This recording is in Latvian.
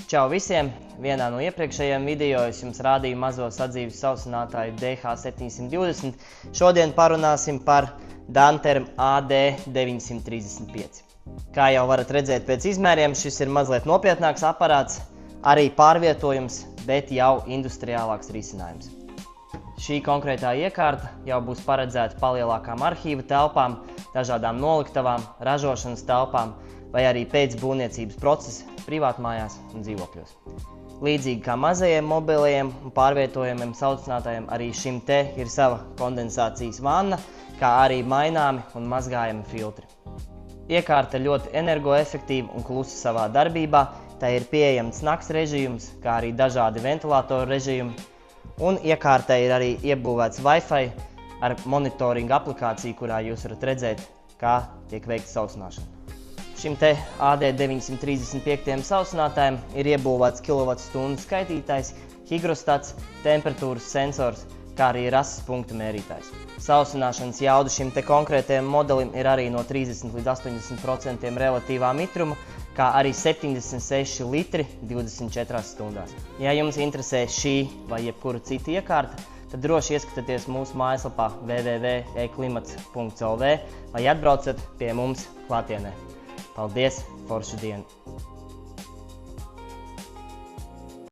Čau visiem! Vienā no iepriekšējiem video es jums rādīju mazo sadzīves sausinātāju DH720. Šodien parunāsim par Danterm AD935. Kā jau varat redzēt pēc izmēriem, šis ir mazliet nopietnāks aparāts, arī pārvietojums, bet jau industriālāks risinājums. Šī konkrētā iekārta jau būs paredzēta palielākām arhīva telpām, dažādām noliktavām, ražošanas telpām vai arī pēc būvniecības procesa privātmājās un dzīvokļos. Līdzīgi kā mazajiem mobilajiem un pārvietojamiem saucinātājiem, arī šim te ir sava kondensācijas vanna, kā arī maināmi un mazgājami filtri. Iekārta ļoti energoefektīva un klusa savā darbībā, tā ir pieejams nakts režīms, kā arī dažādi ventilātoru režīmi, un iekārtē ir arī iebūvēts Wi-Fi ar monitoringa aplikāciju, kurā jūs varat redzēt, kā tiek veikta sausināšana. Šim te AD935 sausinātājiem ir iebūvēts kilovatstundu skaitītājs, higrostats, temperatūras sensors, kā arī rases punktu mērītājs. Sausināšanas jauda šim te konkrētajam modelim ir arī no 30 līdz 80% relatīvā mitruma, kā arī 76 litri 24 stundās. Ja jums interesē šī vai jebkura cita iekārta, tad droši ieskatieties mūsu mājaslapā www.eklimats.lv vai atbraucat pie mums klātienē. Paldies, foršu dienu!